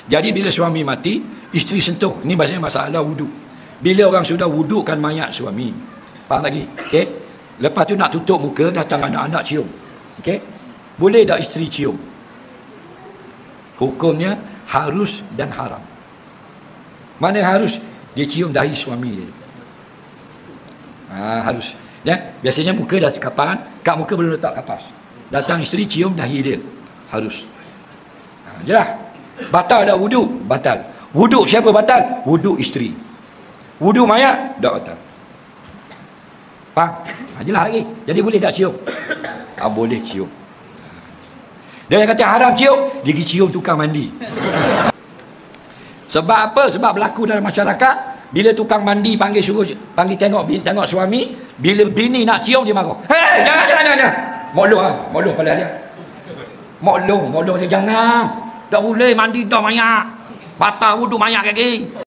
Jadi bila suami mati, isteri sentuh. Ini masalah wuduk. Bila orang sudah wudukkan mayat suami, faham lagi? Okey. Lepas tu nak tutup muka, datang anak-anak cium. Okey. Boleh tak isteri cium? Hukumnya harus dan haram. Mana harus? Dia cium dahi suami dia. Harus. Ya, biasanya muka dah kapan, kat muka belum letak kapas. Datang isteri cium dahi dia. Harus. Jelas. Batal tak wuduk? Batal. Wuduk siapa batal? Wuduk isteri. Wuduk mayat? Tak batal. Faham? Jelas lagi. Jadi boleh tak cium? Boleh cium. Dia yang kata haram cium, dia pergi cium tukang mandi. Sebab apa? Sebab berlaku dalam masyarakat, bila tukang mandi panggil tengok suami, bila bini nak cium dia marah. Hei, jangan. Mokloh kepala dia. Mokloh jangan. Tak boleh mandi dah mayat. Batal wuduk mayat lagi.